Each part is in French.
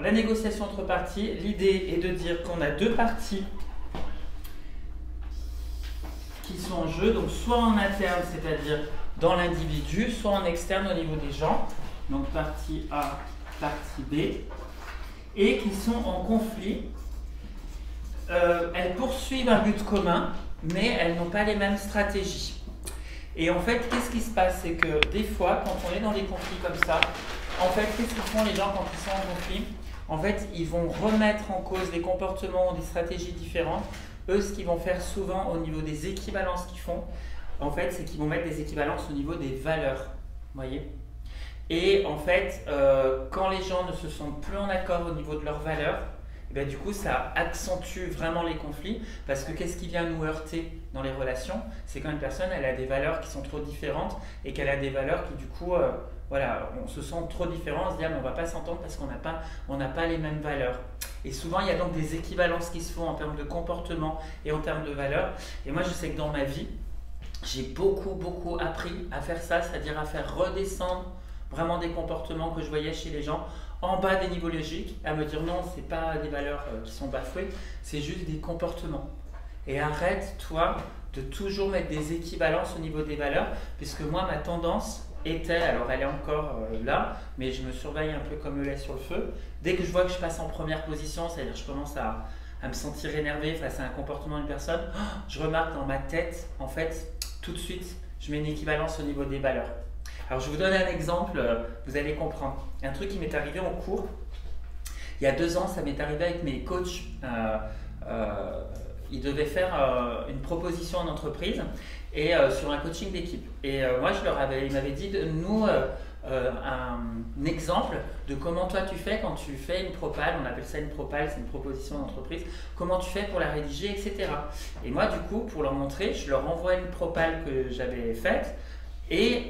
la négociation entre parties, l'idée est de dire qu'on a deux parties qui sont en jeu, donc soit en interne, c'est-à-dire dans l'individu, soit en externe au niveau des gens, donc partie A, partie B, et qui sont en conflit. Elles poursuivent un but commun, mais elles n'ont pas les mêmes stratégies. Et en fait, qu'est-ce qui se passe? C'est que des fois, quand on est dans des conflits comme ça, en fait, qu'est-ce qu'ils font les gens quand ils sont en conflit? En fait, ils vont remettre en cause des comportements ou des stratégies différentes. Eux, ce qu'ils vont faire souvent au niveau des équivalences qu'ils font, en fait, c'est qu'ils vont mettre des équivalences au niveau des valeurs. Vous voyez? Et en fait, quand les gens ne se sentent plus en accord au niveau de leurs valeurs, et bien, du coup, ça accentue vraiment les conflits, parce que qu'est-ce qui vient nous heurter dans les relations? C'est quand une personne elle a des valeurs qui sont trop différentes et qu'elle a des valeurs qui, du coup, voilà, on se sent trop différent, on se dit ah, mais on ne va pas s'entendre parce qu'on n'a pas les mêmes valeurs. Et souvent, il y a donc des équivalences qui se font en termes de comportement et en termes de valeurs. Et moi, je sais que dans ma vie, j'ai beaucoup appris à faire ça, c'est-à-dire à faire redescendre vraiment des comportements que je voyais chez les gens en bas des niveaux logiques, à me dire non, c'est pas des valeurs qui sont bafouées, c'est juste des comportements. Et arrête, toi, de toujours mettre des équivalences au niveau des valeurs, puisque moi, ma tendance était, alors elle est encore là, mais je me surveille un peu comme le lait sur le feu. Dès que je vois que je passe en première position, c'est-à-dire je commence à me sentir énervé face à un comportement d'une personne, je remarque dans ma tête, en fait, tout de suite, je mets une équivalence au niveau des valeurs. Alors je vous donne un exemple, vous allez comprendre. Un truc qui m'est arrivé en cours, il y a 2 ans, ça m'est arrivé avec mes coachs. Ils devaient faire une proposition en entreprise et sur un coaching d'équipe. Et moi, ils m'avaient dit de nous un exemple de comment toi tu fais quand tu fais une propale, on appelle ça une propale, c'est une proposition d'entreprise, comment tu fais pour la rédiger, etc. Et moi, du coup, pour leur montrer, je leur envoie une propale que j'avais faite. Et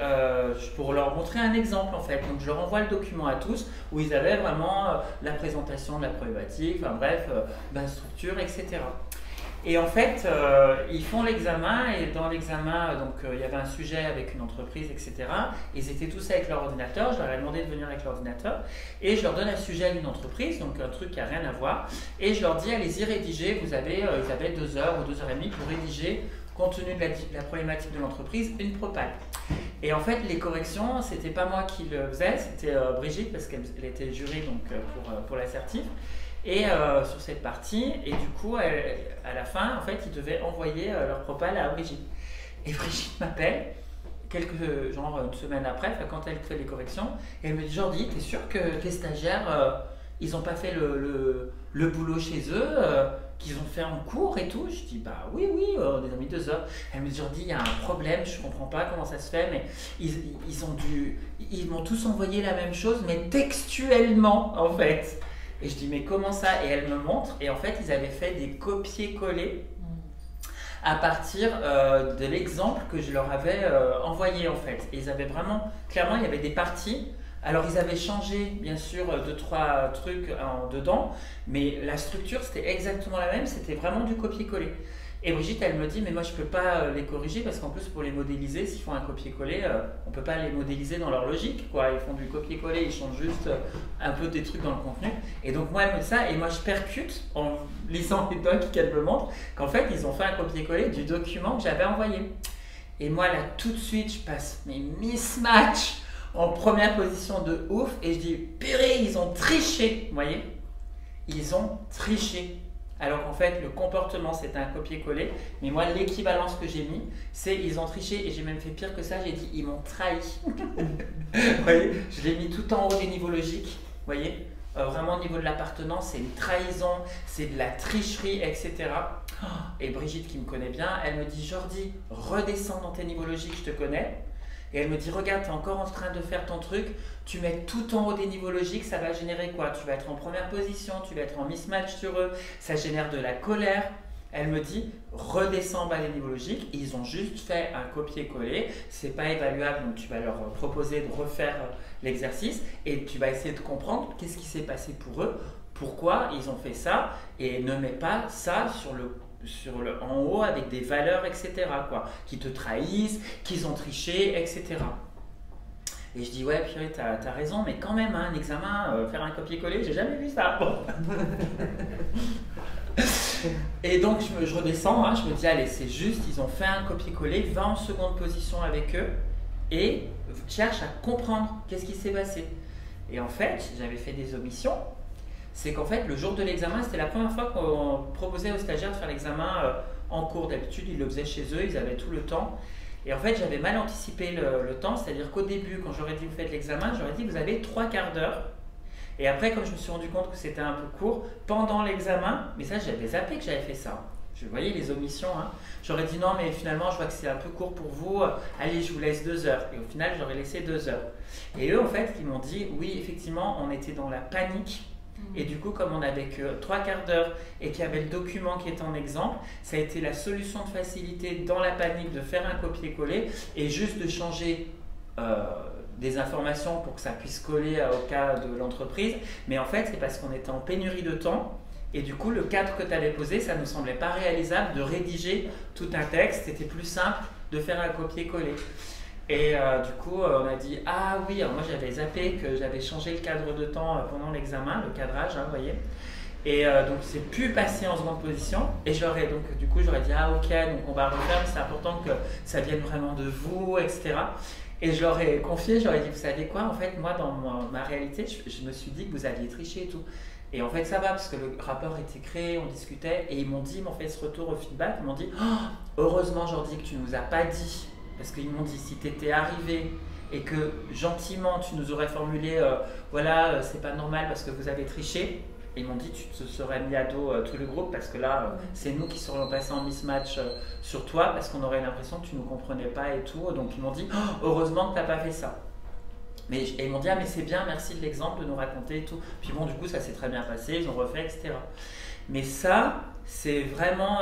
pour leur montrer un exemple en fait, donc je leur envoie le document à tous où ils avaient vraiment la présentation de la problématique, enfin bref, la structure, etc. Et en fait, ils font l'examen et dans l'examen, donc il y avait un sujet avec une entreprise, etc. Ils étaient tous avec leur ordinateur, je leur ai demandé de venir avec l'ordinateur et je leur donne un sujet d'une entreprise, donc un truc qui n'a rien à voir, et je leur dis allez-y rédiger, ils avaient 2 heures ou 2 heures et demie pour rédiger compte tenu de la problématique de l'entreprise, une propale. Et en fait, les corrections, c'était pas moi qui le faisais, c'était Brigitte, parce qu'elle était jurée donc, pour l'assertif, et sur cette partie, et du coup, à la fin, en fait, ils devaient envoyer leur propale à Brigitte. Et Brigitte m'appelle, genre une semaine après, quand elle fait les corrections, et elle me dit, Jordi, t'es sûr que tes stagiaires, ils n'ont pas fait le boulot chez eux qu'ils ont fait en cours et tout? Je dis bah oui, on a mis 2 heures. Elle me dit Jordi, il y a un problème, je comprends pas comment ça se fait, mais ils m'ont tous envoyé la même chose, mais textuellement en fait. Et je dis mais comment ça? Et elle me montre, et en fait ils avaient fait des copier-coller à partir de l'exemple que je leur avais envoyé en fait. Et ils avaient vraiment, clairement il y avait des parties. Alors ils avaient changé bien sûr 2-3 trucs dedans, mais la structure c'était exactement la même, c'était vraiment du copier-coller. Et Brigitte elle me dit mais moi je peux pas les corriger parce qu'en plus pour les modéliser, s'ils font un copier-coller, on peut pas les modéliser dans leur logique quoi. Ils font du copier-coller, ils changent juste un peu des trucs dans le contenu. Et donc moi elle me dit ça et moi je percute en lisant les docs qu'elle me montre qu'en fait ils ont fait un copier-coller du document que j'avais envoyé. Et moi là tout de suite je passe mes mismatch en première position de ouf et je dis purée ils ont triché, vous voyez, ils ont triché alors qu'en fait le comportement c'était un copier-coller, mais moi l'équivalence que j'ai mis c'est ils ont triché et j'ai même fait pire que ça, j'ai dit ils m'ont trahi. Vous voyez, je l'ai mis tout en haut des niveaux logiques, vous voyez, vraiment au niveau de l'appartenance c'est une trahison, c'est de la tricherie, etc. Et Brigitte qui me connaît bien, elle me dit Jordi redescends dans tes niveaux logiques, je te connais. Et elle me dit, regarde, tu es encore en train de faire ton truc, tu mets tout en haut des niveaux logiques, ça va générer quoi? Tu vas être en première position, tu vas être en mismatch sur eux, ça génère de la colère. Elle me dit, redescends bas les niveaux logiques, ils ont juste fait un copier-coller, c'est pas évaluable, donc tu vas leur proposer de refaire l'exercice et tu vas essayer de comprendre qu'est-ce qui s'est passé pour eux, pourquoi ils ont fait ça, et ne mets pas ça en haut avec des valeurs, etc. quoi, qui te trahissent, qu'ils ont triché, etc. Et je dis, ouais, purée, t'as raison, mais quand même, hein, un examen, faire un copier-coller, j'ai jamais vu ça. Bon. Et donc, je redescends, hein, je me dis, allez, c'est juste, ils ont fait un copier-coller, va en seconde position avec eux et cherche à comprendre qu'est-ce qui s'est passé. Et en fait, j'avais fait des omissions. C'est qu'en fait, le jour de l'examen, c'était la première fois qu'on proposait aux stagiaires de faire l'examen en cours. D'habitude, ils le faisaient chez eux, ils avaient tout le temps. Et en fait, j'avais mal anticipé le temps, c'est-à-dire qu'au début, quand j'aurais dit vous faites l'examen, j'aurais dit vous avez 3/4 d'heure. Et après, comme je me suis rendu compte que c'était un peu court, pendant l'examen, mais ça, j'avais zappé que j'avais fait ça. Je voyais les omissions. Hein. J'aurais dit non, mais finalement, je vois que c'est un peu court pour vous. Allez, je vous laisse 2 heures. Et au final, j'aurais laissé 2 heures. Et eux, en fait, ils m'ont dit oui, effectivement, on était dans la panique. Et du coup, comme on n'avait que 3/4 d'heure et qu'il y avait le document qui était en exemple, ça a été la solution de facilité dans la panique de faire un copier-coller et juste de changer des informations pour que ça puisse coller au cas de l'entreprise. Mais en fait, c'est parce qu'on était en pénurie de temps et du coup, le cadre que tu avais posé, ça ne nous semblait pas réalisable de rédiger tout un texte. C'était plus simple de faire un copier-coller. Et du coup, on a dit ah oui, alors moi j'avais zappé que j'avais changé le cadre de temps pendant l'examen, le cadrage, hein, vous voyez. Et donc c'est pu passer en seconde position. Et j'aurais donc du coup j'aurais dit ah ok, donc on va refaire, mais c'est important que ça vienne vraiment de vous, etc. Et je leur ai confié, j'aurais dit vous savez quoi, en fait moi dans ma réalité, je me suis dit que vous aviez triché et tout. Et en fait ça va parce que le rapport était créé, on discutait et ils m'ont fait ce retour au feedback, ils m'ont dit oh, heureusement Jordi que tu nous as pas dit. Parce qu'ils m'ont dit, si tu étais arrivé et que gentiment tu nous aurais formulé, voilà, c'est pas normal parce que vous avez triché, et ils m'ont dit, tu te serais mis à dos tout le groupe parce que là, c'est nous qui serions passés en mismatch sur toi parce qu'on aurait l'impression que tu nous comprenais pas et tout. Donc ils m'ont dit, oh, heureusement que tu n'as pas fait ça. Et ils m'ont dit, ah mais c'est bien, merci de l'exemple, de nous raconter et tout. Puis bon, du coup, ça s'est très bien passé, ils ont refait, etc. Mais ça, c'est vraiment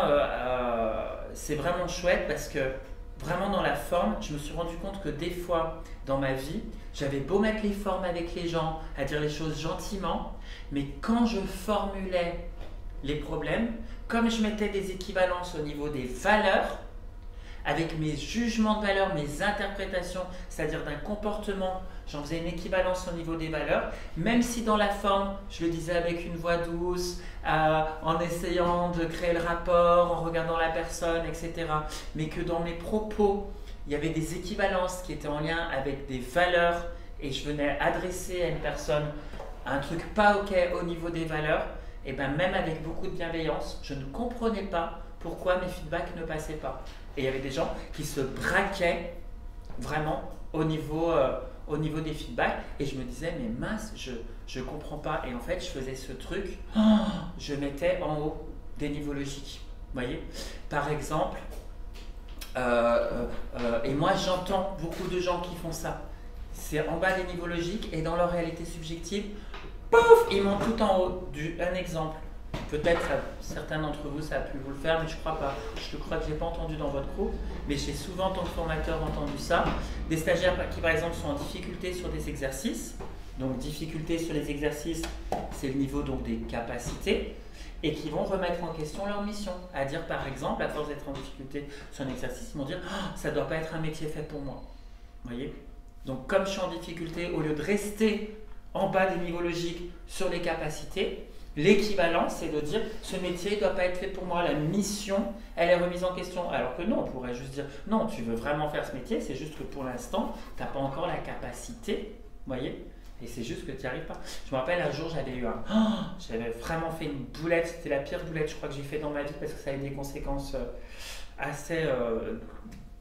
chouette parce que vraiment dans la forme, je me suis rendu compte que des fois dans ma vie, j'avais beau mettre les formes avec les gens, à dire les choses gentiment, mais quand je formulais les problèmes, comme je mettais des équivalences au niveau des valeurs, avec mes jugements de valeur, mes interprétations, c'est-à-dire d'un comportement, j'en faisais une équivalence au niveau des valeurs, même si dans la forme, je le disais avec une voix douce, en essayant de créer le rapport, en regardant la personne, etc. Mais que dans mes propos, il y avait des équivalences qui étaient en lien avec des valeurs et je venais adresser à une personne un truc pas ok au niveau des valeurs, et bien même avec beaucoup de bienveillance, je ne comprenais pas pourquoi mes feedbacks ne passaient pas. Et il y avait des gens qui se braquaient vraiment au niveau des feedbacks et je me disais mais mince, je comprends pas. Et en fait je faisais ce truc, je mettais en haut des niveaux logiques, vous voyez. Par exemple, et moi j'entends beaucoup de gens qui font ça, c'est en bas des niveaux logiques et dans leur réalité subjective, pouf, ils montent tout en haut. Un exemple. Peut-être certains d'entre vous, ça a pu vous le faire, mais je crois pas. Je crois que je n'ai pas entendu dans votre groupe, mais j'ai souvent, en tant que formateur, entendu ça. Des stagiaires qui, par exemple, sont en difficulté sur des exercices. Donc, difficulté sur les exercices, c'est le niveau donc, des capacités, et qui vont remettre en question leur mission. À dire, par exemple, à force d'être en difficulté sur un exercice, ils vont dire oh, « ça ne doit pas être un métier fait pour moi ». Vous voyez? Donc, comme je suis en difficulté, au lieu de rester en bas des niveaux logiques sur les capacités, l'équivalent, c'est de dire ce métier ne doit pas être fait pour moi, la mission, elle est remise en question. Alors que non, on pourrait juste dire non, tu veux vraiment faire ce métier, c'est juste que pour l'instant, tu n'as pas encore la capacité, vous voyez, et c'est juste que tu n'y arrives pas. Je me rappelle un jour, j'avais vraiment fait une boulette, c'était la pire boulette, je crois que j'ai fait dans ma vie parce que ça a eu des conséquences assez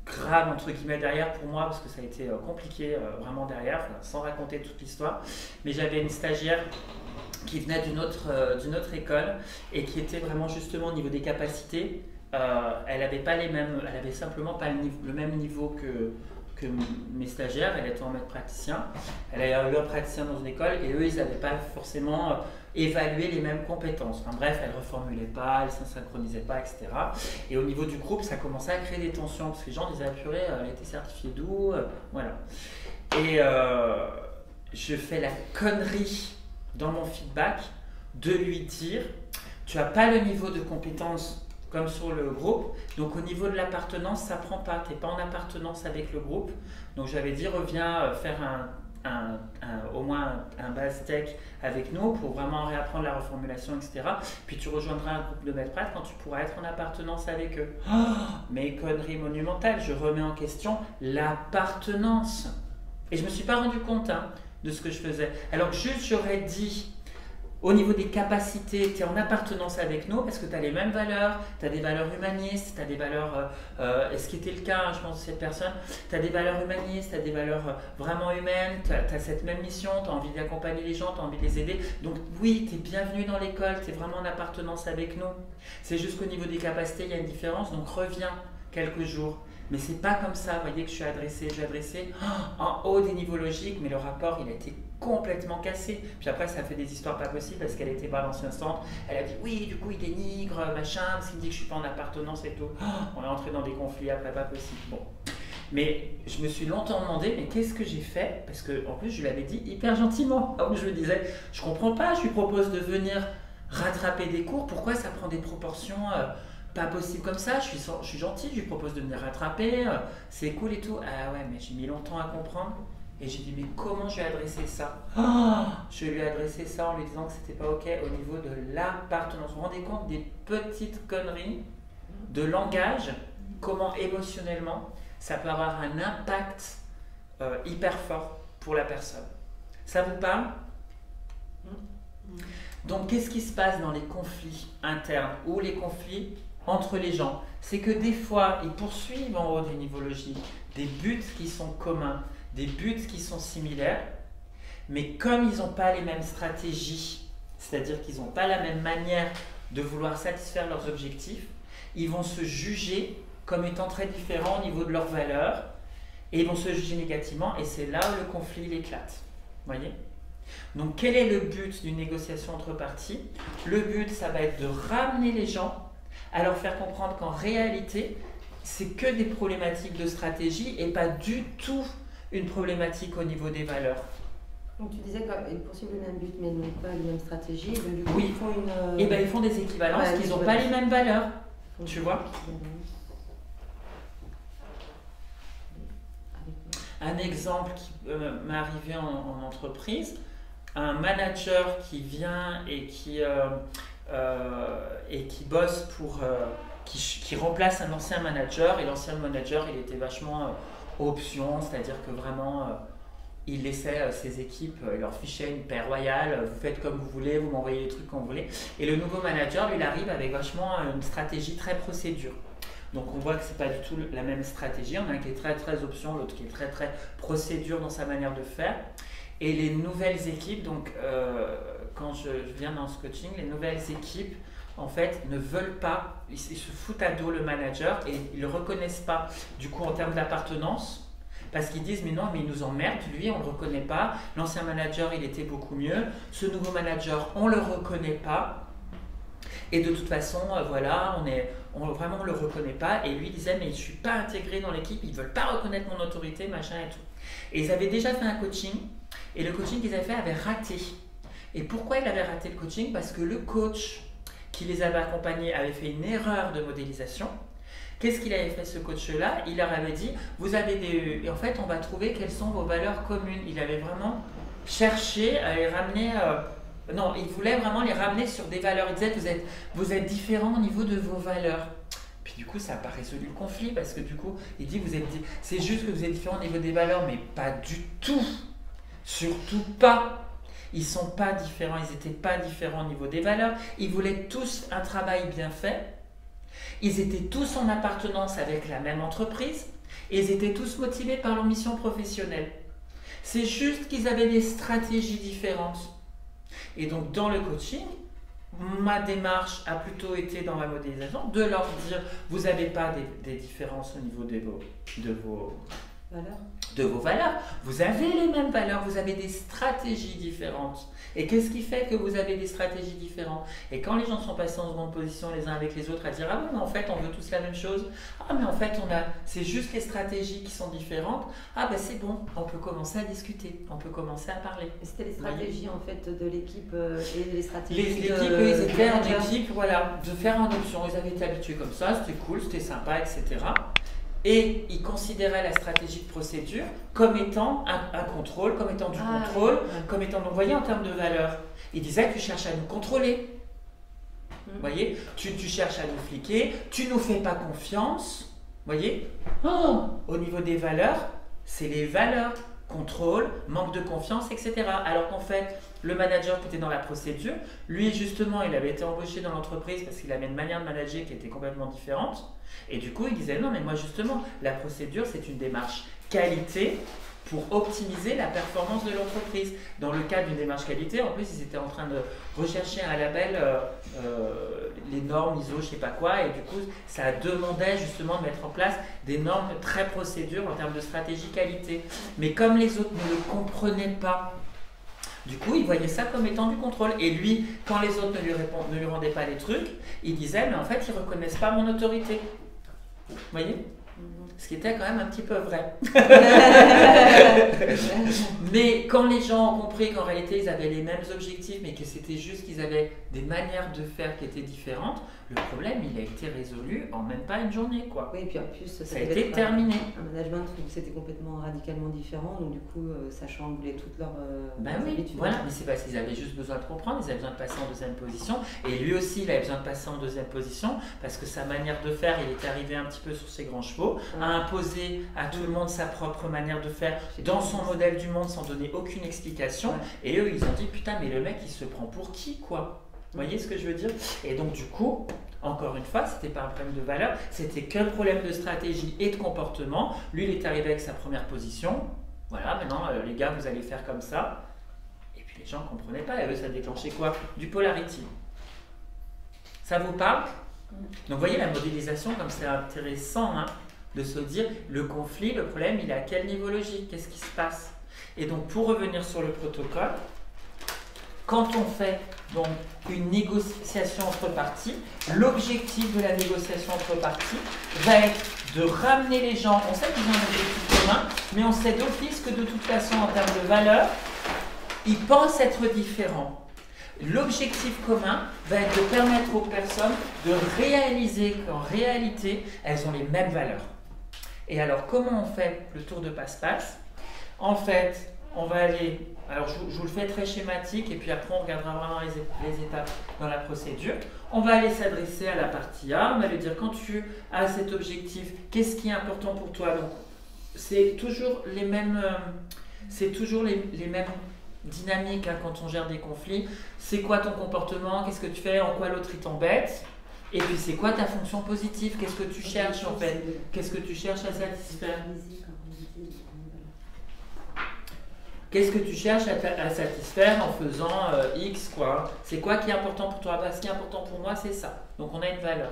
grave entre guillemets derrière pour moi parce que ça a été compliqué vraiment derrière, sans raconter toute l'histoire. Mais j'avais une stagiaire qui venait d'une autre école et qui était vraiment justement au niveau des capacités. Elle avait pas les mêmes, elle avait simplement pas le même niveau que mes stagiaires. Elle était en maître praticien, elle avait eu un praticien dans une école et eux ils n'avaient pas forcément évalué les mêmes compétences. Enfin bref, elle reformulait pas, elle ne synchronisaient pas, etc. Et au niveau du groupe, ça commençait à créer des tensions parce que les gens disaient ah, purée, elle était certifiée d'où, voilà. Et je fais la connerie dans mon feedback de lui dire tu n'as pas le niveau de compétence comme sur le groupe, donc au niveau de l'appartenance ça prend pas, tu n'es pas en appartenance avec le groupe, donc j'avais dit reviens faire au moins un base tech avec nous pour vraiment réapprendre la reformulation, etc. Puis tu rejoindras un groupe de maîtres prêtres quand tu pourras être en appartenance avec eux. Oh, mais connerie monumentale, je remets en question l'appartenance. Et je ne me suis pas rendu compte de ce que je faisais. Alors juste j'aurais dit, au niveau des capacités, tu es en appartenance avec nous parce que tu as les mêmes valeurs, tu as des valeurs humanistes, tu as des valeurs, et ce qui était le cas, je pense, de cette personne, tu as des valeurs humanistes, tu as des valeurs vraiment humaines, tu as cette même mission, tu as envie d'accompagner les gens, tu as envie de les aider. Donc oui, tu es bienvenu dans l'école, tu es vraiment en appartenance avec nous. C'est juste qu'au niveau des capacités, il y a une différence, donc reviens quelques jours. Mais c'est pas comme ça, vous voyez que je suis adressé en haut des niveaux logiques, mais le rapport, il a été complètement cassé. Puis après, ça fait des histoires pas possibles parce qu'elle était balancée un centre. Elle a dit oui, du coup, il dénigre, machin, parce qu'il me dit que je suis pas en appartenance et tout. On est entré dans des conflits après, pas possible. Bon. Mais je me suis longtemps demandé, mais qu'est-ce que j'ai fait? Parce qu'en plus, je lui avais dit hyper gentiment. Donc je lui disais, je comprends pas, je lui propose de venir rattraper des cours, pourquoi ça prend des proportions pas possible comme ça, je suis gentil, je lui propose de venir rattraper, c'est cool et tout. Ah ouais, mais j'ai mis longtemps à comprendre et j'ai dit mais comment je lui ai adressé ça? Je lui ai adressé ça en lui disant que c'était pas ok au niveau de l'appartenance. Vous vous rendez compte des petites conneries de langage, comment émotionnellement ça peut avoir un impact hyper fort pour la personne. Ça vous parle? Donc qu'est-ce qui se passe dans les conflits internes ou les conflits entre les gens? C'est que des fois, ils poursuivent en haut des niveaux logiques des buts qui sont communs, des buts qui sont similaires, mais comme ils n'ont pas les mêmes stratégies, c'est-à-dire qu'ils n'ont pas la même manière de vouloir satisfaire leurs objectifs, ils vont se juger comme étant très différents au niveau de leurs valeurs, et ils vont se juger négativement, et c'est là où le conflit il éclate. Voyez? Donc quel est le but d'une négociation entre parties? Le but, ça va être de ramener les gens à leur faire comprendre qu'en réalité, c'est que des problématiques de stratégie et pas du tout une problématique au niveau des valeurs. Donc tu disais qu'ils poursuivent le même but mais n'ont pas les mêmes stratégies. Donc, du coup, oui, ils font une... Et ben, ils font des équivalences, ouais, ils n'ont pas les mêmes valeurs. Tu vois? Un exemple qui m'est arrivé en entreprise, un manager qui vient et qui bosse pour, qui remplace un ancien manager, et l'ancien manager il était vachement option, c'est-à-dire que vraiment il laissait ses équipes, il leur fichait une paix royale, vous faites comme vous voulez, vous m'envoyez les trucs quand vous voulez, et le nouveau manager lui il arrive avec vachement une stratégie très procédure. Donc on voit que ce n'est pas du tout la même stratégie, on a un qui est très très option, l'autre qui est très très procédure dans sa manière de faire. Et les nouvelles équipes, donc quand je viens dans ce coaching, les nouvelles équipes en fait ne veulent pas, ils se foutent à dos le manager et ils ne le reconnaissent pas du coup en termes d'appartenance, parce qu'ils disent mais non, mais il nous emmerde, lui on ne le reconnaît pas, l'ancien manager il était beaucoup mieux, ce nouveau manager on ne le reconnaît pas, et de toute façon voilà, vraiment on ne le reconnaît pas, et lui disait mais je ne suis pas intégré dans l'équipe, ils ne veulent pas reconnaître mon autorité, machin et tout. Et ils avaient déjà fait un coaching, et le coaching qu'ils avaient fait avait raté. Et pourquoi il avait raté le coaching? Parce que le coach qui les avait accompagnés avait fait une erreur de modélisation. Qu'est-ce qu'il avait fait ce coach-là? Il leur avait dit, vous avez des... Et en fait, on va trouver quelles sont vos valeurs communes. Il avait vraiment cherché à les ramener... Non, il voulait vraiment les ramener sur des valeurs. Il disait, vous êtes différents au niveau de vos valeurs. Puis du coup, ça n'a pas résolu le conflit, parce que du coup, il dit, c'est juste que vous êtes différents au niveau des valeurs, mais pas du tout. Surtout pas. Ils ne sont pas différents, ils n'étaient pas différents au niveau des valeurs. Ils voulaient tous un travail bien fait. Ils étaient tous en appartenance avec la même entreprise. Et ils étaient tous motivés par leur mission professionnelle. C'est juste qu'ils avaient des stratégies différentes. Et donc, dans le coaching, ma démarche a plutôt été dans ma modélisation de leur dire, vous n'avez pas des différences au niveau de vos valeurs. Vous avez les mêmes valeurs, vous avez des stratégies différentes. Et qu'est-ce qui fait que vous avez des stratégies différentes? Et quand les gens sont passés en seconde position les uns avec les autres à dire, ah oui, mais en fait on veut tous la même chose, ah mais en fait c'est juste les stratégies qui sont différentes, ah ben c'est bon, on peut commencer à discuter, on peut commencer à parler. C'était les stratégies en fait de l'équipe et les stratégies l'équipe, ils étaient en équipe, voilà, de faire en option, ils avaient été habitués comme ça, c'était cool, c'était sympa, etc. Et il considérait la stratégie de procédure comme étant un contrôle, comme étant du contrôle, comme étant, donc vous voyez, en termes de valeur. Il disait, tu cherches à nous contrôler. Vous voyez, tu cherches à nous fliquer, tu nous fais pas confiance. Vous voyez, au niveau des valeurs, c'est les valeurs, contrôle, manque de confiance, etc. Alors qu'en fait, le manager qui était dans la procédure, lui justement, il avait été embauché dans l'entreprise parce qu'il avait une manière de manager qui était complètement différente. Et du coup, il disait non, mais moi justement, la procédure, c'est une démarche qualité pour optimiser la performance de l'entreprise. Dans le cas d'une démarche qualité, en plus, ils étaient en train de rechercher un label, les normes ISO, je sais pas quoi, et du coup, ça demandait justement de mettre en place des normes très procédures en termes de stratégie qualité. Mais comme les autres ne le comprenaient pas, du coup, il voyait ça comme étant du contrôle. Et lui, quand les autres ne lui rendaient pas les trucs, il disait, mais en fait, ils ne reconnaissent pas mon autorité. Vous voyez ? Ce qui était quand même un petit peu vrai. Mais quand les gens ont compris qu'en réalité, ils avaient les mêmes objectifs, mais que c'était juste qu'ils avaient des manières de faire qui étaient différentes, le problème, il a été résolu en même pas une journée, quoi. Oui, et puis en plus, ça a été terminé. Un management où c'était complètement radicalement différent, donc du coup, ça chamboulait toutes leurs habitudes. Voilà, mais c'est parce qu'ils avaient juste besoin de comprendre, ils avaient besoin de passer en deuxième position, et lui aussi, il avait besoin de passer en deuxième position, parce que sa manière de faire, il était arrivé un petit peu sur ses grands chevaux, à imposer à tout le monde sa propre manière de faire dans son modèle du monde sans donner aucune explication, et eux, ils ont dit, putain, mais le mec, il se prend pour qui, quoi? Vous voyez ce que je veux dire? Et donc du coup, encore une fois, c'était pas un problème de valeur, c'était qu'un problème de stratégie et de comportement. Lui, il est arrivé avec sa première position. Voilà, maintenant, les gars, vous allez faire comme ça. Et puis les gens ne comprenaient pas. Et eux, ça déclenchait quoi? Du polarity. Ça vous parle? Donc vous voyez la modélisation, comme c'est intéressant, hein, de se dire, le conflit, le problème, il est à quel niveau logique? Qu'est-ce qui se passe? Et donc pour revenir sur le protocole, quand on fait donc une négociation entre parties, l'objectif de la négociation entre parties va être de ramener les gens. On sait qu'ils ont un objectif commun, mais on sait d'office que de toute façon, en termes de valeur, ils pensent être différents. L'objectif commun va être de permettre aux personnes de réaliser qu'en réalité, elles ont les mêmes valeurs. Et alors, comment on fait le tour de passe-passe? En fait, on va aller... Alors, je vous le fais très schématique et puis après, on regardera vraiment les étapes dans la procédure. On va aller s'adresser à la partie A. On va lui dire, quand tu as cet objectif, qu'est-ce qui est important pour toi? Donc, c'est toujours les mêmes dynamiques hein, quand on gère des conflits. C'est quoi ton comportement? Qu'est-ce que tu fais? En quoi l'autre il t'embête? Et puis, c'est quoi ta fonction positive? Qu'est-ce que tu cherches en fait? Qu'est-ce que tu cherches à satisfaire? Qu'est-ce que tu cherches à satisfaire en faisant X, quoi? C'est quoi qui est important pour toi? Bah, ce qui est important pour moi, c'est ça. Donc, on a une valeur.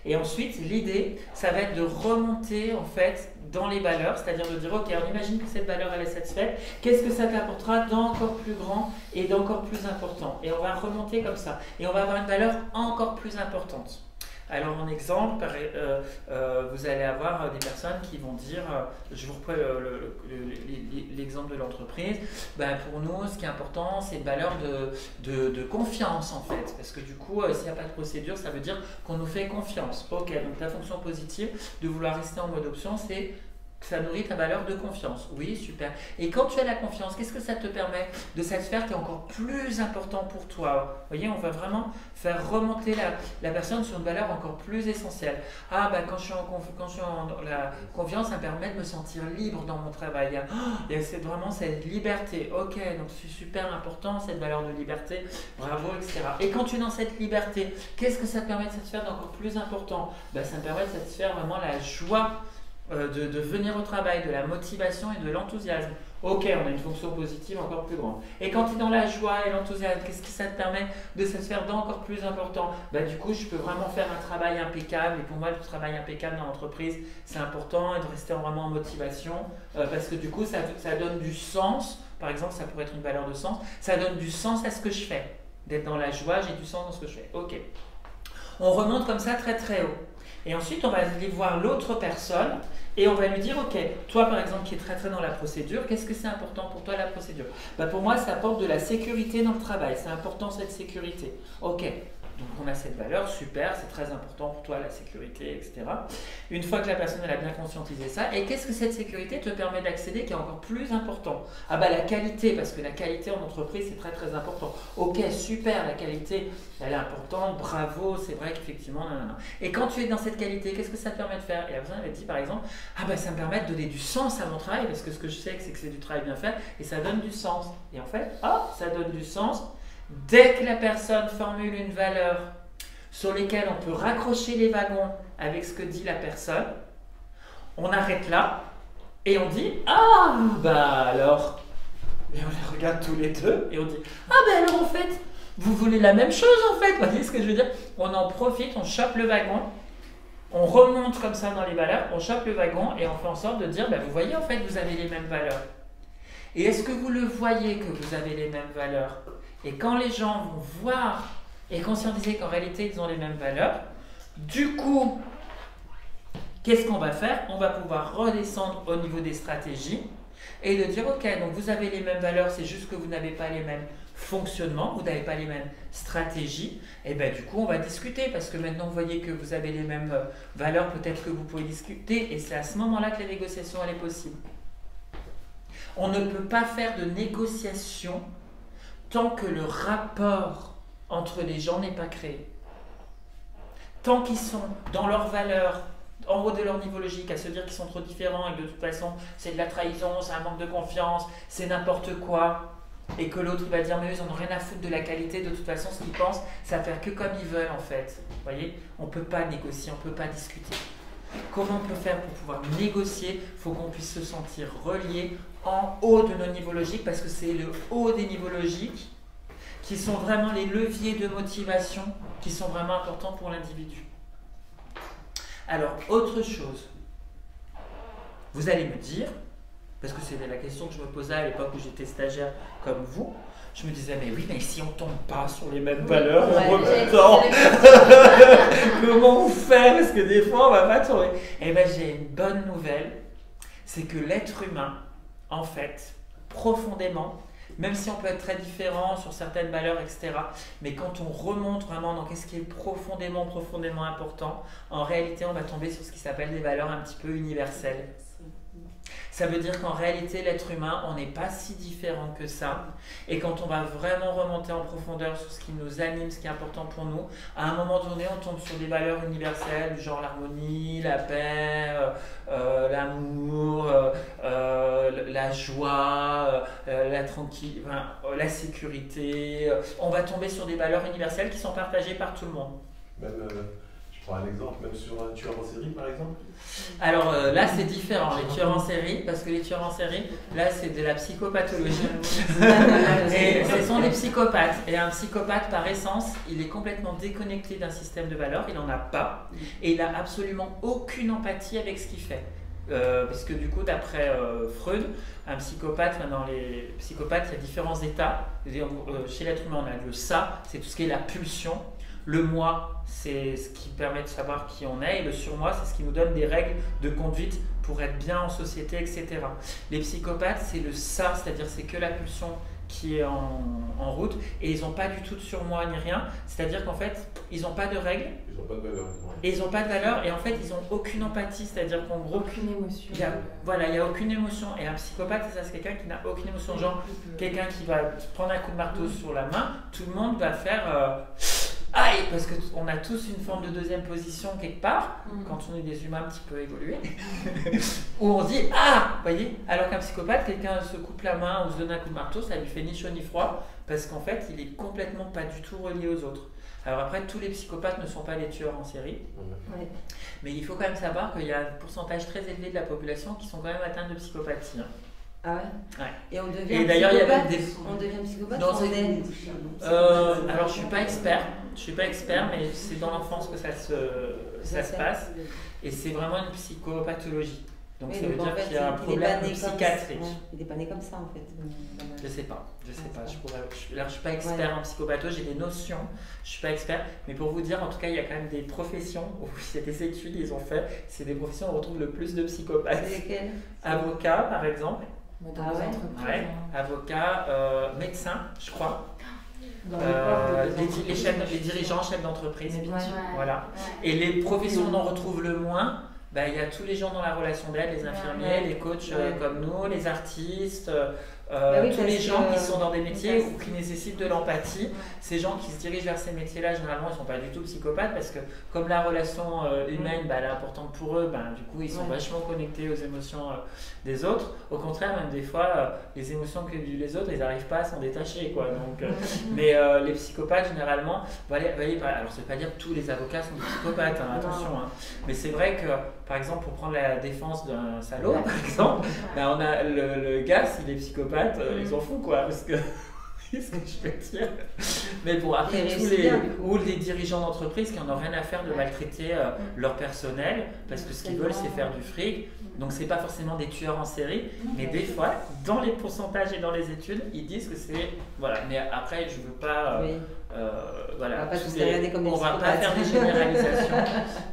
Et ensuite, l'idée, ça va être de remonter, en fait, dans les valeurs, c'est-à-dire de dire, OK, on imagine que cette valeur, elle est satisfaite. Qu'est-ce que ça t'apportera d'encore plus grand et d'encore plus important? Et on va remonter comme ça. Et on va avoir une valeur encore plus importante. Alors en exemple, vous allez avoir des personnes qui vont dire, je vous reprends l'exemple de l'entreprise, ben pour nous ce qui est important c'est une valeur de confiance en fait, parce que du coup s'il n'y a pas de procédure ça veut dire qu'on nous fait confiance. Ok, donc ta fonction positive de vouloir rester en mode option c'est ça nourrit ta valeur de confiance. Oui, super. Et quand tu as la confiance, qu'est-ce que ça te permet de satisfaire qui est encore plus important pour toi? Vous voyez, on va vraiment faire remonter la personne sur une valeur encore plus essentielle. Ah, bah, quand je suis en la confiance, ça me permet de me sentir libre dans mon travail. Il y a vraiment cette liberté. Ok, donc c'est super important, cette valeur de liberté. Bravo, etc. Et quand tu es dans cette liberté, qu'est-ce que ça te permet de satisfaire d'encore plus important? Bah, ça me permet de satisfaire vraiment la joie de venir au travail, de la motivation et de l'enthousiasme. Ok, on a une fonction positive encore plus grande. Et quand tu es dans la joie et l'enthousiasme, qu'est-ce que ça te permet de satisfaire d'encore plus important? Bah, du coup, je peux vraiment faire un travail impeccable. Et pour moi, le travail impeccable dans l'entreprise, c'est important et de rester vraiment en motivation parce que du coup, ça donne du sens. Par exemple, ça pourrait être une valeur de sens. Ça donne du sens à ce que je fais. D'être dans la joie, j'ai du sens dans ce que je fais. Ok. On remonte comme ça très très haut. Et ensuite, on va aller voir l'autre personne et on va lui dire, ok, toi par exemple qui es très très dans la procédure, qu'est-ce que c'est important pour toi la procédure? Bah, pour moi, ça apporte de la sécurité dans le travail. C'est important cette sécurité. Ok, Donc on a cette valeur, super, c'est très important pour toi, la sécurité, etc. Une fois que la personne elle a bien conscientisé ça, et qu'est-ce que cette sécurité te permet d'accéder qui est encore plus important? Ah bah la qualité, parce que la qualité en entreprise c'est très très important. Ok, super, la qualité elle est importante, bravo, c'est vrai qu'effectivement, nanana. Et quand tu es dans cette qualité, qu'est-ce que ça te permet de faire? Et la personne elle dit par exemple, ah bah ça me permet de donner du sens à mon travail, parce que ce que je sais c'est que c'est du travail bien fait, et ça donne du sens. Et en fait, ça donne du sens. Dès que la personne formule une valeur sur laquelle on peut raccrocher les wagons avec ce que dit la personne, on arrête là et on dit « Ah, bah alors !» Et on les regarde tous les deux et on dit « Ah, bah alors en fait, vous voulez la même chose en fait !» Vous voyez ce que je veux dire? On en profite, on chope le wagon, on remonte comme ça dans les valeurs, on chope le wagon et on fait en sorte de dire bah, « Vous voyez en fait, vous avez les mêmes valeurs. » Et est-ce que vous le voyez que vous avez les mêmes valeurs? Et quand les gens vont voir et conscientiser qu'en réalité ils ont les mêmes valeurs, du coup, qu'est-ce qu'on va faire? On va pouvoir redescendre au niveau des stratégies et de dire ok, donc vous avez les mêmes valeurs, c'est juste que vous n'avez pas les mêmes fonctionnements, vous n'avez pas les mêmes stratégies, et bien du coup on va discuter parce que maintenant vous voyez que vous avez les mêmes valeurs, peut-être que vous pouvez discuter et c'est à ce moment-là que la négociation elle est possible. On ne peut pas faire de négociation tant que le rapport entre les gens n'est pas créé. Tant qu'ils sont dans leurs valeurs, en haut de leur niveau logique, à se dire qu'ils sont trop différents et que de toute façon c'est de la trahison, c'est un manque de confiance, c'est n'importe quoi, et que l'autre va dire mais eux ils n'en ont rien à foutre de la qualité, de toute façon ce qu'ils pensent, ça va faire que comme ils veulent en fait. Vous voyez, on ne peut pas négocier, on ne peut pas discuter. Comment on peut faire pour pouvoir négocier? Il faut qu'on puisse se sentir relié en haut de nos niveaux logiques, parce que c'est le haut des niveaux logiques qui sont vraiment les leviers de motivation qui sont vraiment importants pour l'individu. Alors, autre chose, vous allez me dire, parce que c'était la question que je me posais à l'époque où j'étais stagiaire comme vous, je me disais, mais oui, mais si on ne tombe pas sur les mêmes valeurs en même temps, comment on fait? Parce que des fois, on ne va pas tomber. Eh bien, j'ai une bonne nouvelle, c'est que l'être humain, en fait, profondément, même si on peut être très différent sur certaines valeurs, etc., mais quand on remonte vraiment dans qu'est-ce qui est profondément important, en réalité, on va tomber sur ce qui s'appelle des valeurs un petit peu universelles. Ça veut dire qu'en réalité, l'être humain, on n'est pas si différent que ça. Et quand on va vraiment remonter en profondeur sur ce qui nous anime, ce qui est important pour nous, à un moment donné, on tombe sur des valeurs universelles, du genre l'harmonie, la paix, l'amour, la joie, la tranquillité, enfin, la sécurité. On va tomber sur des valeurs universelles qui sont partagées par tout le monde. Même, je prends un exemple, même sur un tueur en série par exemple. Alors là c'est différent, les tueurs en série, parce que les tueurs en série, là c'est de la psychopathologie. Et ce sont des psychopathes. Et un psychopathe par essence, il est complètement déconnecté d'un système de valeurs, il n'en a pas. Et il n'a absolument aucune empathie avec ce qu'il fait. Parce que du coup, d'après Freud, un psychopathe, dans les psychopathes, il y a différents états. Chez l'être humain, on a le ça, c'est tout ce qui est la pulsion. Le moi, c'est ce qui permet de savoir qui on est, et le surmoi, c'est ce qui nous donne des règles de conduite pour être bien en société, etc. Les psychopathes, c'est le ça, c'est-à-dire c'est que la pulsion qui est en route, et ils n'ont pas du tout de surmoi ni rien, c'est-à-dire qu'en fait, ils n'ont pas de règles, ils n'ont pas de valeur. Et ils n'ont pas de valeur, et en fait, ils n'ont aucune empathie, c'est-à-dire qu'en gros, aucune émotion. Il n'y a aucune émotion, et un psychopathe, c'est quelqu'un qui n'a aucune émotion, genre quelqu'un qui va prendre un coup de marteau sur la main, tout le monde va faire aïe, parce qu'on a tous une forme de deuxième position quelque part, quand on est des humains un petit peu évolués, où on dit ah, vous voyez, alors qu'un psychopathe, quelqu'un se coupe la main ou se donne un coup de marteau, ça lui fait ni chaud ni froid, parce qu'en fait, il est complètement pas du tout relié aux autres. Alors après, tous les psychopathes ne sont pas des tueurs en série, mais il faut quand même savoir qu'il y a un pourcentage très élevé de la population qui sont quand même atteints de psychopathie. Ah ouais. Et on devient et d'ailleurs, il y avait des... On devient psychopathe dans on est... alors, je suis pas expert, mais c'est dans l'enfance que ça se passe. Et c'est vraiment une psychopathologie. Donc ça veut dire qu'il y a un problème psychiatrique. Il n'est pas né comme ça en fait. Je sais pas. Je suis pas expert en psychopathologie, j'ai des notions, je suis pas expert, mais pour vous dire, en tout cas, il y a quand même des professions où il y a des études, ils ont fait, c'est des professions où on retrouve le plus de psychopathes. Lesquelles? Avocat, par exemple. Ah ouais. Avocat, médecin, je crois. Dans les corps de les dirigeants, chefs d'entreprise. Mais bien sûr. Voilà. Et les professions où on en retrouve le moins, bah, il y a tous les gens dans la relation d'aide, les infirmiers, les coachs comme nous, les artistes, tous les gens qui sont dans des métiers ou qui nécessitent de l'empathie. Ces gens qui se dirigent vers ces métiers-là, généralement, ils ne sont pas du tout psychopathes parce que comme la relation humaine, bah, elle est importante pour eux, bah, du coup, ils sont vachement connectés aux émotions des autres. Au contraire, même des fois, les émotions que vivent les autres, ils n'arrivent pas à s'en détacher, quoi. Donc, mais les psychopathes, généralement, alors ça ne veut pas dire que tous les avocats sont des psychopathes, hein, attention. Hein. Mais c'est vrai que, par exemple, pour prendre la défense d'un salaud, par exemple, bah, on a le gars, s'il est psychopathe, ils s'en foutent, quoi, parce que ce que je peux dire. Mais bon, après, ou les dirigeants d'entreprise qui n'en ont rien à faire de maltraiter leur personnel, parce que ce qu'ils veulent, c'est faire du fric. Donc, ce n'est pas forcément des tueurs en série, mais des fois, dans les pourcentages et dans les études, ils disent que c'est. Voilà, mais après, je ne veux pas. Voilà, on ne va pas faire des généralisations.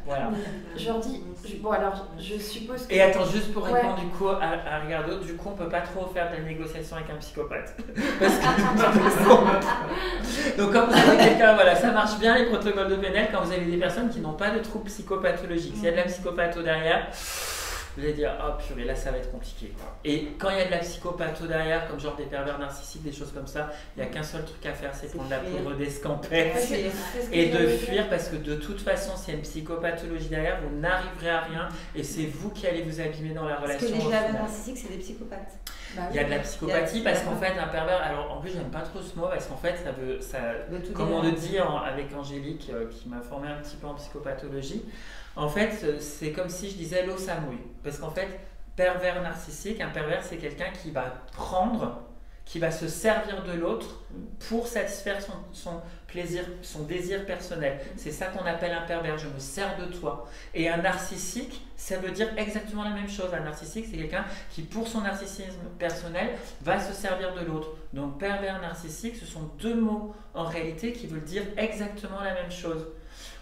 Voilà. Jordi, bon alors je suppose que... Et attends, juste pour répondre du coup à Ricardo, du coup on peut pas trop faire de la négociation avec un psychopathe. Parce que... Donc quand vous avez quelqu'un, voilà, ça marche bien les protocoles de PNL quand vous avez des personnes qui n'ont pas de troubles psychopathologiques. S'il y a de la psychopatho derrière, vous allez dire, oh purée, là ça va être compliqué, quoi. Et quand il y a de la psychopatho derrière, comme genre des pervers narcissiques, des choses comme ça, il n'y a qu'un seul truc à faire, c'est prendre la poudre d'escampette et de fuir, parce que de toute façon, s'il y a une psychopathologie derrière, vous n'arriverez à rien et c'est vous qui allez vous abîmer dans la relation. Parce que les pervers narcissiques, c'est des psychopathes. Il y a de la psychopathie parce qu'en fait, un pervers, alors en plus, j'aime pas trop ce mot parce qu'en fait, comme on le dit avec Angélique qui m'a formé un petit peu en psychopathologie. En fait, c'est comme si je disais l'eau ça mouille. Parce qu'en fait, pervers narcissique, un pervers c'est quelqu'un qui va prendre, qui va se servir de l'autre pour satisfaire son plaisir, son désir personnel. C'est ça qu'on appelle un pervers, je me sers de toi. Et un narcissique, ça veut dire exactement la même chose. Un narcissique, c'est quelqu'un qui, pour son narcissisme personnel, va se servir de l'autre. Donc pervers, narcissique, ce sont deux mots en réalité qui veulent dire exactement la même chose.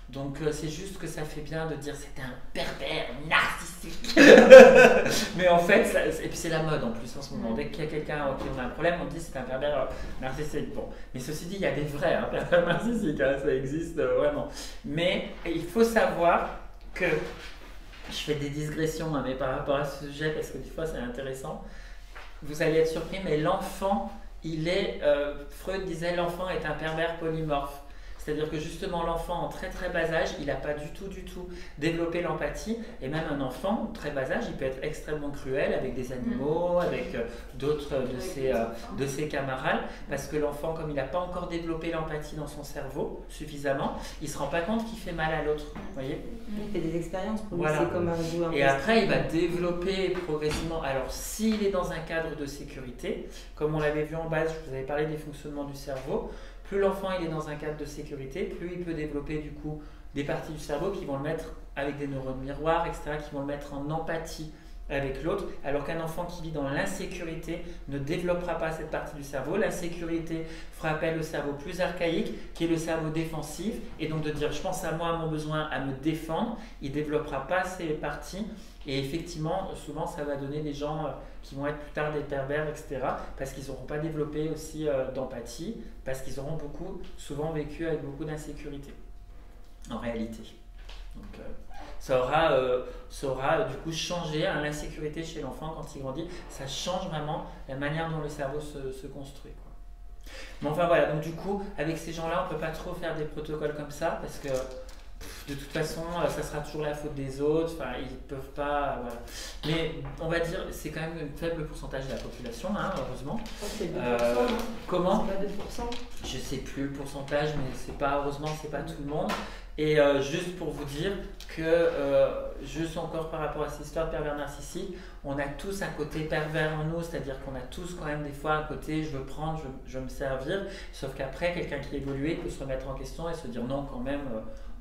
Donc c'est juste que ça fait bien de dire c'est un pervers narcissique. Mais en fait, et puis c'est la mode en plus en ce moment. Dès qu'il y a quelqu'un qui a un problème, on dit c'est un pervers narcissique. Bon, mais ceci dit, il y a des vrais pervers narcissiques, hein, ça existe vraiment. Mais il faut savoir que, je fais des digressions mais par rapport à ce sujet parce que des fois c'est intéressant. Vous allez être surpris, mais l'enfant, Freud disait l'enfant est un pervers polymorphe. C'est-à-dire que justement l'enfant en très très bas âge, il n'a pas du tout développé l'empathie, et même un enfant très bas âge, il peut être extrêmement cruel avec des animaux, avec d'autres de ses camarades, parce que l'enfant, comme il n'a pas encore développé l'empathie dans son cerveau suffisamment, il ne se rend pas compte qu'il fait mal à l'autre, vous voyez ? Il fait des expériences pour lui, voilà. C'est comme un joueur. Et après, il va développer progressivement. Alors, s'il est dans un cadre de sécurité, comme on l'avait vu en base, je vous avais parlé des fonctionnements du cerveau. Plus l'enfant il est dans un cadre de sécurité, plus il peut développer du coup des parties du cerveau qui vont le mettre avec des neurones miroirs, etc., qui vont le mettre en empathie avec l'autre, alors qu'un enfant qui vit dans l'insécurité ne développera pas cette partie du cerveau. L'insécurité fera appel au cerveau plus archaïque, qui est le cerveau défensif, et donc de dire je pense à moi, à mon besoin, à me défendre, il ne développera pas ces parties. Et effectivement, souvent, ça va donner des gens qui vont être plus tard des pervers, etc., parce qu'ils n'auront pas développé aussi d'empathie, parce qu'ils auront souvent vécu avec beaucoup d'insécurité, en réalité. Donc, ça aura du coup changé l'insécurité chez l'enfant quand il grandit. Ça change vraiment la manière dont le cerveau se construit, quoi. Mais enfin voilà, donc du coup, avec ces gens-là, on ne peut pas trop faire des protocoles comme ça, parce que de toute façon, ça sera toujours la faute des autres, enfin, ils ne peuvent pas... Voilà. Mais on va dire, c'est quand même un faible pourcentage de la population, hein, heureusement. C'est 2%, comment ? C'est pas 2%. Je ne sais plus le pourcentage, mais heureusement, ce n'est pas tout le monde. Et juste pour vous dire que, juste encore par rapport à cette histoire de pervers narcissique, on a tous un côté pervers en nous, c'est-à-dire qu'on a tous quand même des fois un côté je veux prendre, je veux me servir, sauf qu'après, quelqu'un qui est évolué peut se remettre en question et se dire non quand même...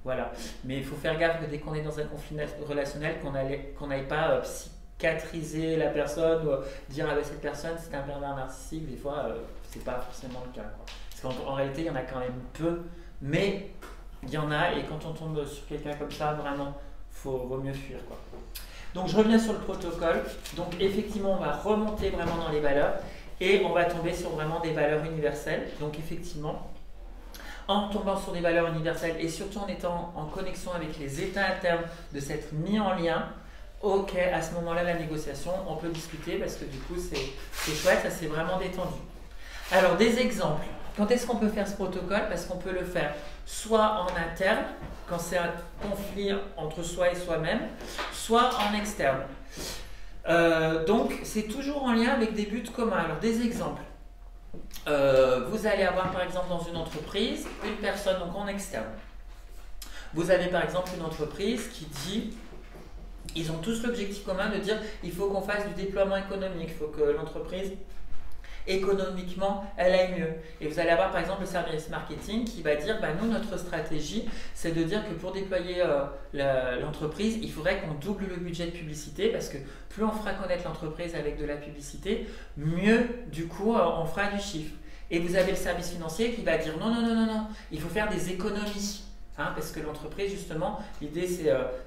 Voilà. Mais il faut faire gaffe que dès qu'on est dans un conflit relationnel, qu'on n'aille pas psychiatriser la personne ou dire ah ben, cette personne c'est un pervers narcissique. Des fois, c'est pas forcément le cas, quoi. Parce qu'en réalité, il y en a quand même peu, mais il y en a, et quand on tombe sur quelqu'un comme ça, vraiment, vaut mieux fuir, quoi. Donc je reviens sur le protocole. Donc effectivement, on va remonter vraiment dans les valeurs et on va tomber sur vraiment des valeurs universelles. Donc effectivement, en tombant sur des valeurs universelles et surtout en étant en connexion avec les états internes, de s'être mis en lien, ok, à ce moment-là, la négociation, on peut discuter parce que du coup, c'est chouette, ça s'est vraiment détendu. Alors, des exemples. Quand est-ce qu'on peut faire ce protocole? Parce qu'on peut le faire soit en interne, quand c'est un conflit entre soi et soi-même, soit en externe. Donc, c'est toujours en lien avec des buts communs. Alors, des exemples. Vous allez avoir, par exemple, dans une entreprise, une personne, donc en externe. Vous avez, par exemple, une entreprise qui dit... Ils ont tous l'objectif commun de dire il faut qu'on fasse du déploiement économique, il faut que l'entreprise, économiquement, elle aille mieux. Et vous allez avoir par exemple le service marketing qui va dire bah, nous, notre stratégie, c'est de dire que pour déployer l'entreprise, il faudrait qu'on double le budget de publicité parce que plus on fera connaître l'entreprise avec de la publicité, mieux du coup on fera du chiffre. Et vous avez le service financier qui va dire non, non, non, non, non, il faut faire des économies. Parce que l'entreprise, justement, l'idée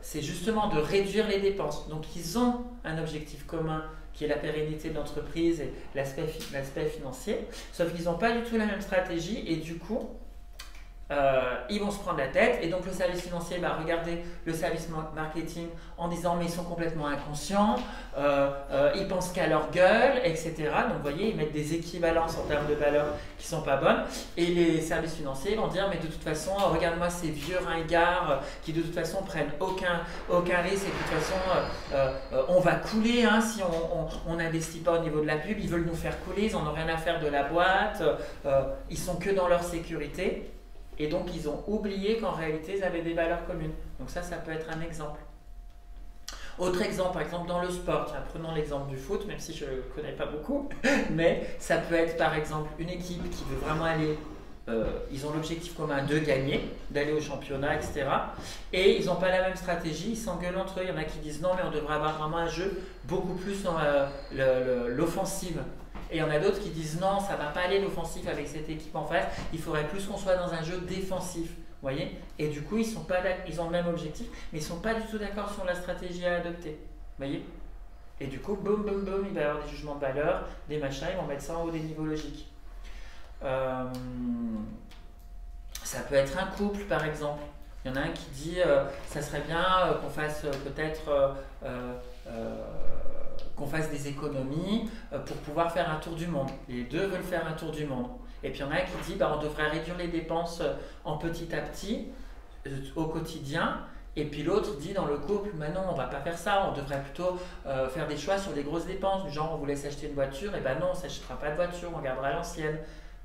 c'est justement de réduire les dépenses. Donc ils ont un objectif commun qui est la pérennité de l'entreprise et l'aspect financier, sauf qu'ils n'ont pas du tout la même stratégie et du coup, ils vont se prendre la tête et donc le service financier va regarder le service marketing en disant mais ils sont complètement inconscients, ils pensent qu'à leur gueule, etc. Donc vous voyez, ils mettent des équivalences en termes de valeurs qui ne sont pas bonnes et les services financiers vont dire mais de toute façon regarde-moi ces vieux ringards qui de toute façon prennent aucun risque et de toute façon on va couler si on n'investit pas au niveau de la pub, ils veulent nous faire couler, ils n'en ont rien à faire de la boîte, ils sont que dans leur sécurité. Et donc, ils ont oublié qu'en réalité, ils avaient des valeurs communes. Donc ça peut être un exemple. Autre exemple, par exemple, dans le sport. Tiens, prenons l'exemple du foot, même si je ne connais pas beaucoup. Mais ça peut être, par exemple, une équipe qui veut vraiment aller... ils ont l'objectif commun de gagner, d'aller au championnat, etc. Et ils n'ont pas la même stratégie, ils s'engueulent entre eux. Il y en a qui disent non, mais on devrait avoir vraiment un jeu beaucoup plus dans l'offensive. Et il y en a d'autres qui disent non, ça ne va pas aller l'offensif avec cette équipe en face, il faudrait plus qu'on soit dans un jeu défensif. Voyez. Et du coup, ils ont le même objectif, mais ils ne sont pas du tout d'accord sur la stratégie à adopter. Voyez. Et du coup, boum, boum, boum, il va y avoir des jugements de valeur, des machins, ils vont mettre ça en haut des niveaux logiques. Ça peut être un couple, par exemple. Il y en a un qui dit ça serait bien qu'on fasse peut-être... qu'on fasse des économies pour pouvoir faire un tour du monde. Les deux veulent faire un tour du monde. Et puis il y en a un qui dit on devrait réduire les dépenses en petit à petit, au quotidien. Et puis l'autre dit dans le couple, mais non, on ne va pas faire ça, on devrait plutôt faire des choix sur des grosses dépenses, du genre on vous laisse acheter une voiture, et non, on ne s'achètera pas de voiture, on gardera l'ancienne.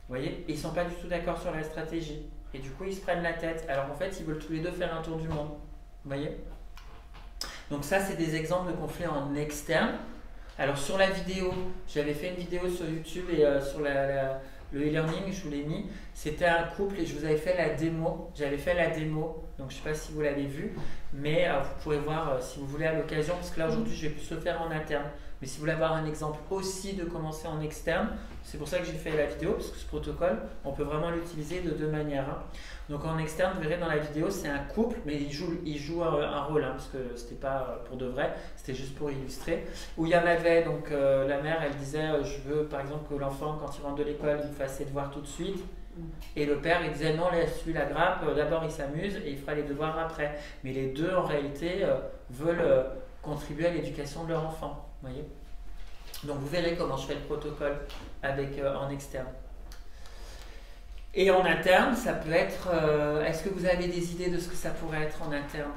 Vous voyez, ils ne sont pas du tout d'accord sur la stratégie. Et du coup, ils se prennent la tête. Alors en fait, ils veulent tous les deux faire un tour du monde. Vous voyez. Donc ça, c'est des exemples de conflits en externe. Alors sur la vidéo, j'avais fait une vidéo sur YouTube et sur le e-learning, je vous l'ai mis. C'était un couple et je vous avais fait la démo. J'avais fait la démo, donc je ne sais pas si vous l'avez vu, mais vous pourrez voir si vous voulez à l'occasion, parce que là aujourd'hui je vais plus le faire en interne. Mais si vous voulez avoir un exemple aussi de commencer en externe, c'est pour ça que j'ai fait la vidéo, parce que ce protocole, on peut vraiment l'utiliser de deux manières. Donc en externe, vous verrez dans la vidéo, c'est un couple, mais il joue un rôle, parce que c'était pas pour de vrai, c'était juste pour illustrer. Où il y en avait, donc la mère, elle disait, je veux par exemple que l'enfant, quand il rentre de l'école, il fasse ses devoirs tout de suite. Et le père, il disait, non, laisse-lui la grappe, d'abord il s'amuse et il fera les devoirs après. Mais les deux, en réalité, veulent contribuer à l'éducation de leur enfant. Voyez. Donc vous verrez comment je fais le protocole en externe. Et en interne, ça peut être... est-ce que vous avez des idées de ce que ça pourrait être en interne?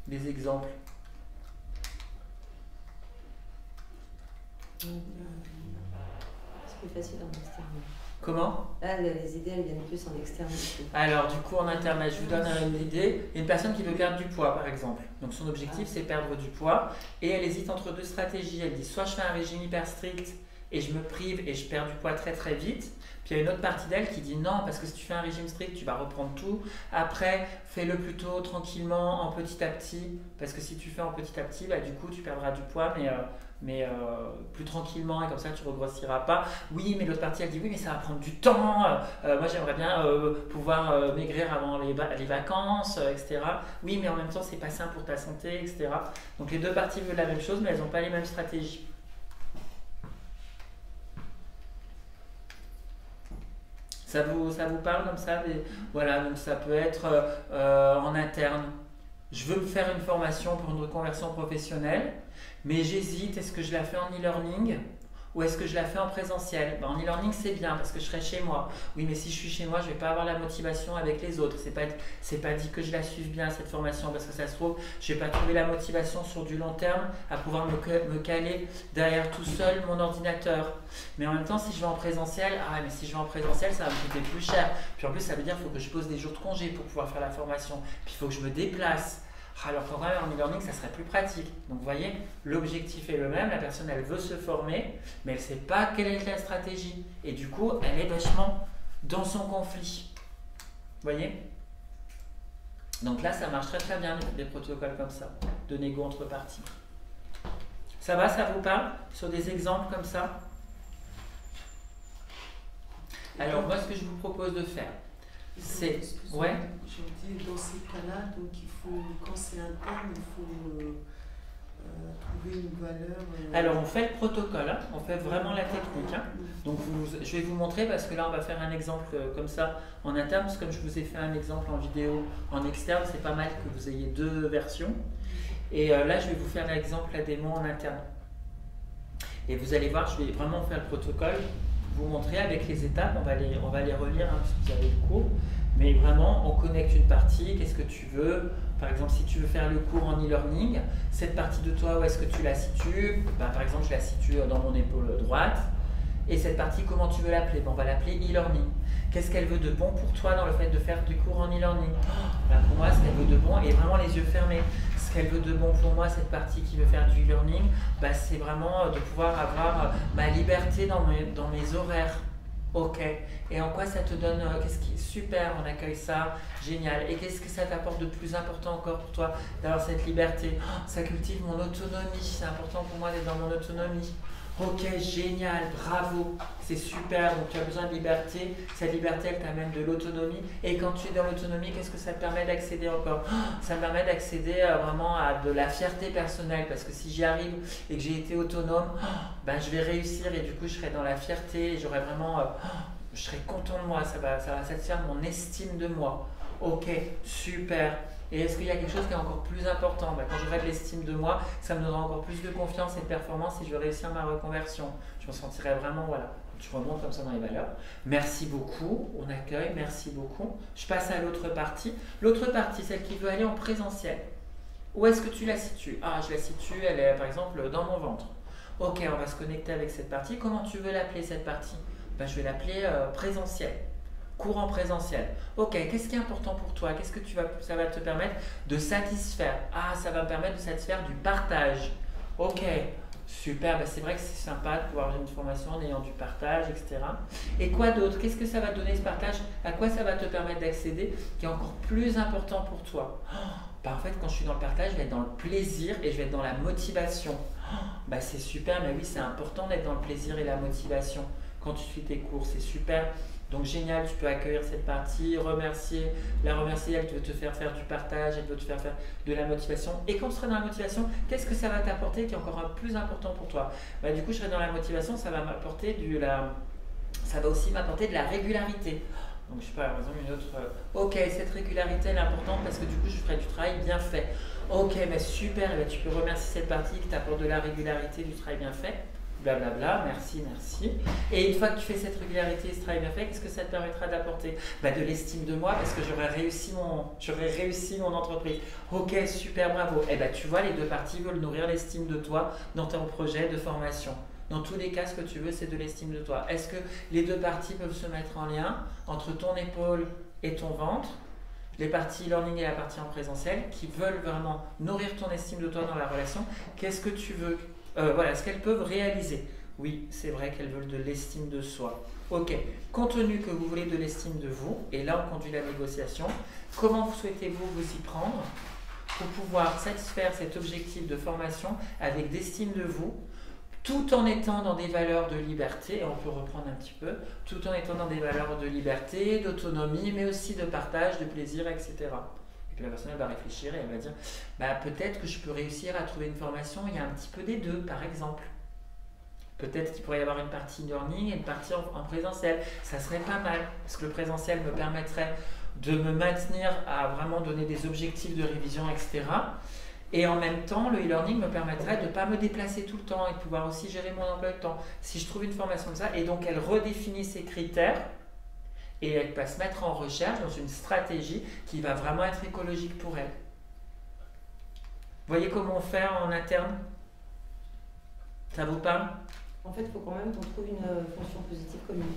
Des exemples? C'est plus facile en externe. Comment? Là, les idées, elles viennent plus en externe. Alors, du coup, en interne, je vous donne une idée. Une personne qui veut perdre du poids, par exemple. Donc, son objectif, c'est perdre du poids. Et elle hésite entre deux stratégies. Elle dit, soit je fais un régime hyper strict et je me prive et je perds du poids très très vite. Puis il y a une autre partie d'elle qui dit non, parce que si tu fais un régime strict, tu vas reprendre tout. Après, fais-le plutôt tranquillement, en petit à petit. Parce que si tu fais en petit à petit, du coup, tu perdras du poids, mais plus tranquillement et comme ça tu ne regrossiras pas. Oui, mais l'autre partie elle dit oui, mais ça va prendre du temps. Moi j'aimerais bien pouvoir maigrir avant les vacances, etc. Oui, mais en même temps c'est pas sain pour ta santé, etc. Donc les deux parties veulent la même chose, mais elles n'ont pas les mêmes stratégies. Ça vous parle comme ça Voilà, donc ça peut être en interne. Je veux me faire une formation pour une reconversion professionnelle, mais j'hésite, est-ce que je la fais en e-learning ou est-ce que je la fais en présentiel? En e-learning, c'est bien parce que je serai chez moi. Oui, mais si je suis chez moi, je ne vais pas avoir la motivation avec les autres. C'est pas dit que je la suive bien, cette formation, parce que ça se trouve, je ne vais pas trouver la motivation sur du long terme à pouvoir me caler derrière tout seul mon ordinateur. Mais en même temps, si je vais en présentiel, mais si je vais en présentiel, ça va me coûter plus cher. Puis en plus, ça veut dire qu'il faut que je pose des jours de congé pour pouvoir faire la formation. Puis il faut que je me déplace. Alors quand même en e-learning, ça serait plus pratique. Donc vous voyez, l'objectif est le même, la personne elle veut se former, mais elle ne sait pas quelle est la stratégie. Et du coup, elle est vachement dans son conflit. Vous voyez? Donc là, ça marche très très bien, des protocoles comme ça, de négo entre parties. Ça va, ça vous parle? Sur des exemples comme ça? Alors moi, ce que je vous propose de faire, c'est... Ouais. Je dis, dans ces cas-là, donc il faut, quand c'est interne, il faut trouver une valeur. Alors on fait le protocole, hein, on fait vraiment la technique. Hein. Donc je vais vous montrer parce que là on va faire un exemple comme ça en interne, parce que comme je vous ai fait un exemple en vidéo en externe, c'est pas mal que vous ayez deux versions. Et là je vais vous faire l'exemple, la démo en interne. Et vous allez voir, je vais vraiment faire le protocole, vous montrer avec les étapes, on va les relire hein, parce que vous avez le cours. Mais vraiment, on connecte une partie, qu'est-ce que tu veux? Par exemple, si tu veux faire le cours en e-learning, cette partie de toi, où est-ce que tu la situes? Par exemple, je la situe dans mon épaule droite. Et cette partie, comment tu veux l'appeler? On va l'appeler e-learning. Qu'est-ce qu'elle veut de bon pour toi dans le fait de faire du cours en e-learning? Pour moi, ce qu'elle veut de bon, et vraiment les yeux fermés, ce qu'elle veut de bon pour moi, cette partie qui veut faire du e-learning, c'est vraiment de pouvoir avoir ma liberté dans mes horaires. Ok, et en quoi ça te donne, qu'est-ce qui est super, on accueille ça, génial, et qu'est-ce que ça t'apporte de plus important encore pour toi d'avoir cette liberté? Ça cultive mon autonomie, c'est important pour moi d'être dans mon autonomie. Ok, génial, bravo, c'est super, donc tu as besoin de liberté, cette liberté elle t'amène de l'autonomie, et quand tu es dans l'autonomie, qu'est-ce que ça te permet d'accéder encore? Ça me permet d'accéder vraiment à de la fierté personnelle, parce que si j'y arrive et que j'ai été autonome, je vais réussir et du coup je serai dans la fierté, et j'aurai vraiment, je serai content de moi, ça va satisfaire mon estime de moi. Ok, super. Et est-ce qu'il y a quelque chose qui est encore plus important? Quand j'aurai de l'estime de moi, ça me donnera encore plus de confiance et de performance et je vais réussir ma reconversion. Je me sentirai vraiment, voilà, tu remontes comme ça dans les valeurs. Merci beaucoup, on accueille, merci beaucoup. Je passe à l'autre partie. L'autre partie, celle qui veut aller en présentiel. Où est-ce que tu la situes? Je la situe, elle est par exemple dans mon ventre. Ok, on va se connecter avec cette partie. Comment tu veux l'appeler cette partie? Je vais l'appeler présentiel. Cours en présentiel. Ok, qu'est-ce qui est important pour toi? Qu'est-ce que ça va te permettre de satisfaire? Ça va me permettre de satisfaire du partage. Ok, super, c'est vrai que c'est sympa de pouvoir avoir une formation en ayant du partage, etc. Et quoi d'autre? Qu'est-ce que ça va te donner ce partage? À quoi ça va te permettre d'accéder qui est encore plus important pour toi? En fait, quand je suis dans le partage, je vais être dans le plaisir et je vais être dans la motivation. C'est super, mais oui, c'est important d'être dans le plaisir et la motivation quand tu suis tes cours, c'est super. Donc génial, tu peux accueillir cette partie, la remercier, elle veut te faire faire du partage, elle veut te faire faire de la motivation. Et quand tu seras dans la motivation, qu'est-ce que ça va t'apporter qui est encore plus important pour toi? Du coup, je serai dans la motivation, ça va m'apporter ça va aussi m'apporter de la régularité. Donc je sais pas, par exemple une autre, ok, cette régularité elle est importante parce que du coup je ferai du travail bien fait. Ok, super, tu peux remercier cette partie qui t'apporte de la régularité, du travail bien fait. Blablabla, merci. Et une fois que tu fais cette régularité et ce travail bien fait, qu'est-ce que ça te permettra d'apporter? De l'estime de moi parce que j'aurai réussi mon entreprise. Ok, super, bravo. Tu vois, les deux parties veulent nourrir l'estime de toi dans ton projet de formation. Dans tous les cas, ce que tu veux, c'est de l'estime de toi. Est-ce que les deux parties peuvent se mettre en lien entre ton épaule et ton ventre? Les parties e-learning et la partie en présentiel qui veulent vraiment nourrir ton estime de toi dans la relation. Qu'est-ce que tu veux? Est-ce qu'elles peuvent réaliser? Oui, c'est vrai qu'elles veulent de l'estime de soi. Ok, compte tenu que vous voulez de l'estime de vous, et là on conduit la négociation, comment souhaitez-vous vous y prendre pour pouvoir satisfaire cet objectif de formation avec d'estime de vous, tout en étant dans des valeurs de liberté, et on peut reprendre un petit peu, tout en étant dans des valeurs de liberté, d'autonomie, mais aussi de partage, de plaisir, etc. La personne elle va réfléchir et elle va dire peut-être que je peux réussir à trouver une formation, il y a un petit peu des deux par exemple. Peut-être qu'il pourrait y avoir une partie e-learning et une partie en présentiel. Ça serait pas mal, parce que le présentiel me permettrait de me maintenir à vraiment donner des objectifs de révision, etc. Et en même temps, le e-learning me permettrait de ne pas me déplacer tout le temps et de pouvoir aussi gérer mon emploi de temps. Si je trouve une formation de ça, et donc elle redéfinit ses critères, et elle va se mettre en recherche dans une stratégie qui va vraiment être écologique pour elle. Vous voyez comment on fait en interne? Ça vous parle? En fait, il faut quand même qu'on trouve une fonction positive commune.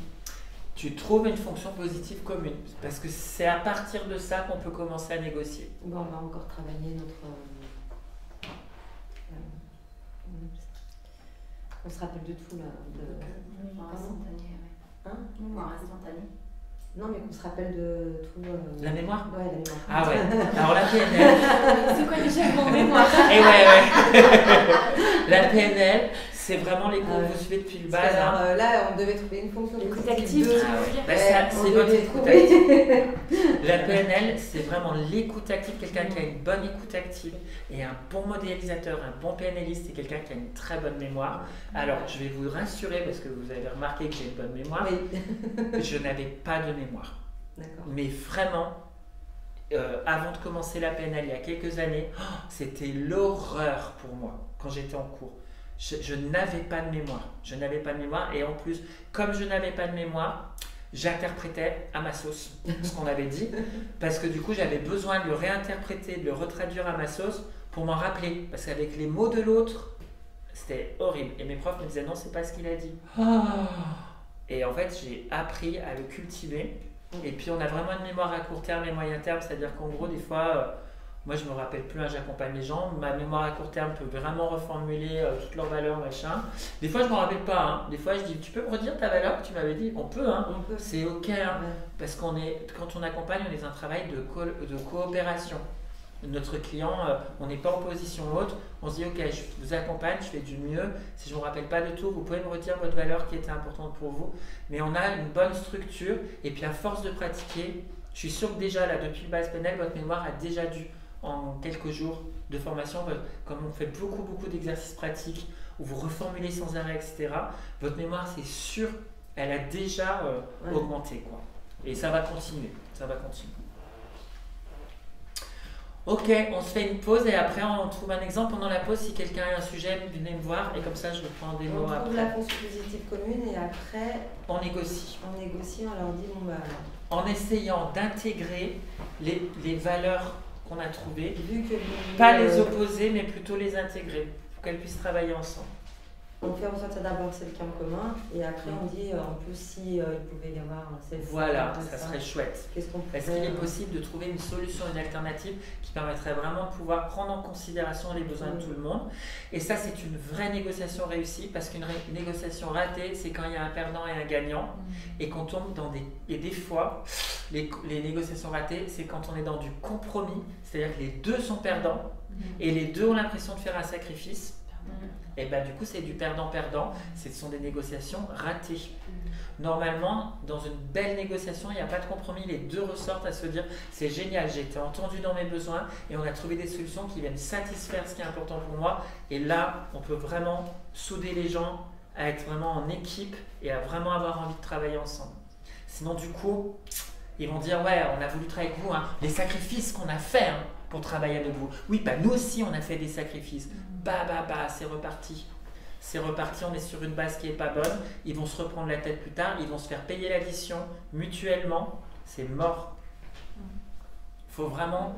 Tu trouves une fonction positive commune, parce que c'est à partir de ça qu'on peut commencer à négocier. Bon, on va encore travailler notre... on se rappelle de tout là. Mémoire instantanée, ouais. Hein? Mémoire instantanée. Non, mais qu'on se rappelle de tout. La mémoire? Ouais, la mémoire. Ah ouais, alors la PNL. C'est quoi déjà mon mémoire? Et ouais. La PNL, c'est vraiment les cours que vous suivez depuis le bas. Alors, là, on devait trouver une fonction L'écoute positive. active. Ah ouais. Bah, c'est on votre devait écoute trouver. active. La PNL, c'est vraiment l'écoute active. Quelqu'un qui a une bonne écoute active et un bon modélisateur, un bon PNListe, c'est quelqu'un qui a une très bonne mémoire. Alors, je vais vous rassurer parce que vous avez remarqué que j'ai une bonne mémoire. Oui. Je n'avais pas de mémoire. D'accord. Mais vraiment, avant de commencer la PNL il y a quelques années, c'était l'horreur pour moi quand j'étais en cours. Je n'avais pas de mémoire. Je n'avais pas de mémoire et en plus, comme je n'avais pas de mémoire, j'interprétais à ma sauce ce qu'on avait dit parce que du coup, j'avais besoin de le réinterpréter, de le retraduire à ma sauce pour m'en rappeler. Parce qu'avec les mots de l'autre, c'était horrible. Et mes profs me disaient non, c'est pas ce qu'il a dit. Et en fait, j'ai appris à le cultiver. Et puis, on a vraiment une mémoire à court terme et moyen terme. C'est-à-dire qu'en gros, des fois, moi, je me rappelle plus, hein, j'accompagne les gens. Ma mémoire à court terme peut vraiment reformuler toutes leurs valeurs, machin. Des fois, je ne me rappelle pas. Hein. Des fois, je dis, tu peux me redire ta valeur que tu m'avais dit? On peut, hein. On peut. C'est OK. Hein. Ouais. Parce quand on accompagne, on est dans un travail de coopération. Notre client, on n'est pas en position haute, on se dit ok, je vous accompagne, je fais du mieux, si je ne me rappelle pas de tout, vous pouvez me redire votre valeur qui était importante pour vous, mais on a une bonne structure et puis à force de pratiquer, je suis sûr que déjà là, depuis le base PNL, votre mémoire a déjà dû, en quelques jours de formation, comme on fait beaucoup d'exercices pratiques, où vous reformulez sans arrêt, etc., votre mémoire c'est sûr, elle a déjà augmenté quoi. Et ça va continuer, ça va continuer. Ok, on se fait une pause et après on trouve un exemple pendant la pause. Si quelqu'un a un sujet, venez me voir et comme ça je prends des mots On trouve après. la fonction positive commune et après On négocie. on négocie, on leur dit bon bah En essayant d'intégrer les valeurs qu'on a trouvées, vu que pas les opposer mais plutôt les intégrer pour qu'elles puissent travailler ensemble. on fait ressortir d'abord celle qui est en commun et après on dit en plus si il pouvait y avoir celle-ci. Voilà, ça serait chouette. Qu'est-ce qu'on pourrait Est-ce qu'il est possible de trouver une solution, une alternative qui permettrait vraiment de pouvoir prendre en considération les besoins de tout le monde? Et ça, c'est une vraie négociation réussie parce qu'une négociation ratée, c'est quand il y a un perdant et un gagnant et qu'on tombe dans des... Et des fois, les négociations ratées, c'est quand on est dans du compromis, c'est-à-dire que les deux sont perdants et les deux ont l'impression de faire un sacrifice. Et ben du coup c'est du perdant-perdant, ce sont des négociations ratées. Normalement, dans une belle négociation, il n'y a pas de compromis, les deux ressortent à se dire c'est génial, j'ai été entendu dans mes besoins et on a trouvé des solutions qui viennent satisfaire ce qui est important pour moi. Et là, on peut vraiment souder les gens à être vraiment en équipe et à vraiment avoir envie de travailler ensemble. Sinon du coup, ils vont dire ouais, on a voulu travailler avec vous, hein, les sacrifices qu'on a fait hein, pour travailler avec vous. Oui, bah nous aussi on a fait des sacrifices. Bah, c'est reparti. C'est reparti, on est sur une base qui n'est pas bonne. Ils vont se reprendre la tête plus tard, ils vont se faire payer l'addition mutuellement. C'est mort. Il faut vraiment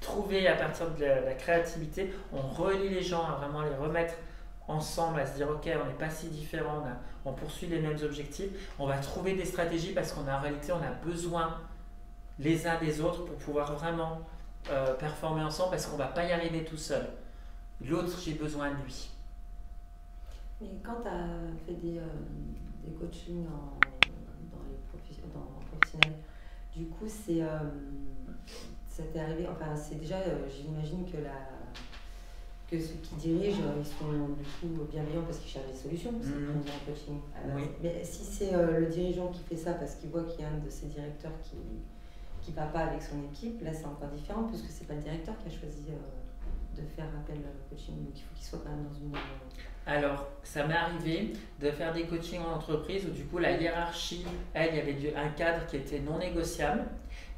trouver à partir de la créativité, on relie les gens à vraiment les remettre ensemble, à se dire ok, on n'est pas si différents, on poursuit les mêmes objectifs. On va trouver des stratégies parce qu'en réalité, on a besoin les uns des autres pour pouvoir vraiment performer ensemble parce qu'on ne va pas y arriver tout seul. L'autre, j'ai besoin de lui. Mais quand tu as fait des coachings dans professionnels, du coup, ça t'est arrivé, enfin, c'est déjà, j'imagine que ceux qui dirigent, ils sont du coup bienveillants parce qu'ils cherchent des solutions, parce qu'ils prennent un coaching. Oui. Mais si c'est le dirigeant qui fait ça parce qu'il voit qu'il y a un de ses directeurs qui ne va pas avec son équipe, là c'est encore différent, puisque c'est pas le directeur qui a choisi de faire appel au coaching. Donc il faut qu'il soit quand même dans une... Alors, ça m'est arrivé de faire des coachings en entreprise où du coup la hiérarchie, elle, il y avait un cadre qui était non négociable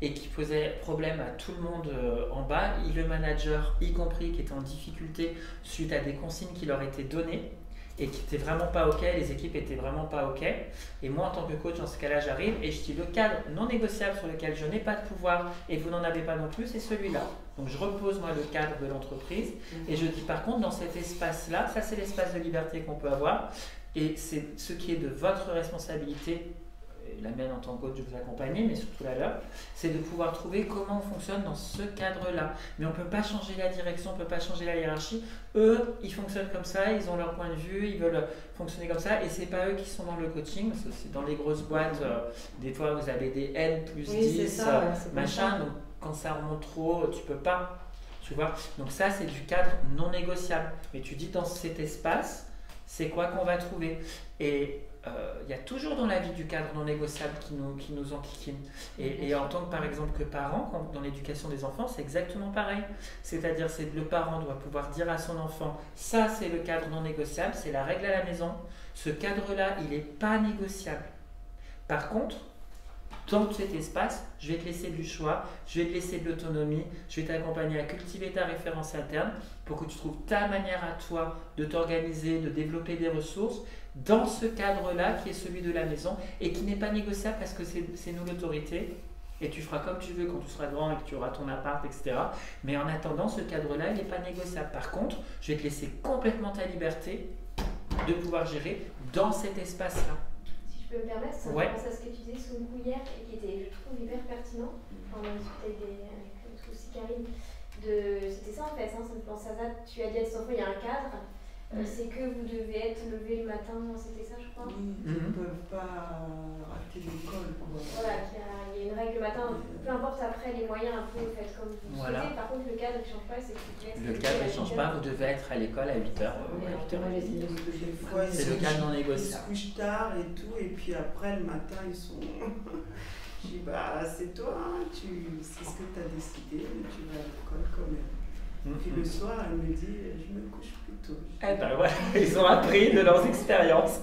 et qui posait problème à tout le monde en bas, et le manager y compris qui était en difficulté suite à des consignes qui leur étaient données et qui n'étaient vraiment pas OK, les équipes étaient vraiment pas OK. Et moi en tant que coach, dans ce cas-là, j'arrive et je dis le cadre non négociable sur lequel je n'ai pas de pouvoir et vous n'en avez pas non plus, c'est celui-là. Donc je repose moi le cadre de l'entreprise et je dis par contre dans cet espace-là, ça c'est l'espace de liberté qu'on peut avoir et c'est ce qui est de votre responsabilité, la mienne en tant que coach de vous accompagner, mais surtout la leur, c'est de pouvoir trouver comment on fonctionne dans ce cadre-là. Mais on ne peut pas changer la direction, on ne peut pas changer la hiérarchie. Eux, ils fonctionnent comme ça, ils ont leur point de vue, ils veulent fonctionner comme ça, et c'est pas eux qui sont dans le coaching, parce que c'est dans les grosses boîtes, des fois vous avez des N plus 10, ça, machin, donc quand ça remonte trop, tu peux pas, tu vois. Donc ça, c'est du cadre non négociable. Mais tu dis dans cet espace, c'est quoi qu'on va trouver. Et il y a toujours dans la vie du cadre non négociable qui nous enquiquine. Et en tant que par exemple que parent, dans l'éducation des enfants, c'est exactement pareil. C'est-à-dire que le parent doit pouvoir dire à son enfant, ça c'est le cadre non négociable, c'est la règle à la maison. Ce cadre-là, il n'est pas négociable. Par contre, dans cet espace, je vais te laisser du choix, je vais te laisser de l'autonomie, je vais t'accompagner à cultiver ta référence interne pour que tu trouves ta manière à toi de t'organiser, de développer des ressources dans ce cadre-là qui est celui de la maison et qui n'est pas négociable parce que c'est nous l'autorité et tu feras comme tu veux quand tu seras grand et que tu auras ton appart, etc. Mais en attendant, ce cadre-là, il n'est pas négociable. Par contre, je vais te laisser complètement ta liberté de pouvoir gérer dans cet espace-là. Si je peux me permettre, ça me pense à ce que tu disais sous le coup hier et qui était, je trouve, hyper pertinent. Enfin, on a discuté avec aussi Karine. C'était ça en fait, ça me pense à ça. Tu as dit à tes enfants, il y a un cadre. C'est que vous devez être levé le matin, c'était ça je crois. Oui, ils ne peuvent pas rater l'école. Voilà, qu'il y a une règle le matin, peu importe après les moyens, un peu faites comme vous souhaitez. Par contre, le cadre ne change pas, c'est que vous devez être. Le cadre ne change pas, vous devez être à l'école à 8h. C'est le cadre non négociable. Ils se couchent tard et tout, et puis après le matin, ils sont. Je dis, bah c'est toi, hein, c'est ce que tu as décidé, mais tu vas à l'école quand même. Puis le soir, elle me dit, je me couche plus tôt. Eh ben voilà, ils ont appris de leurs expériences.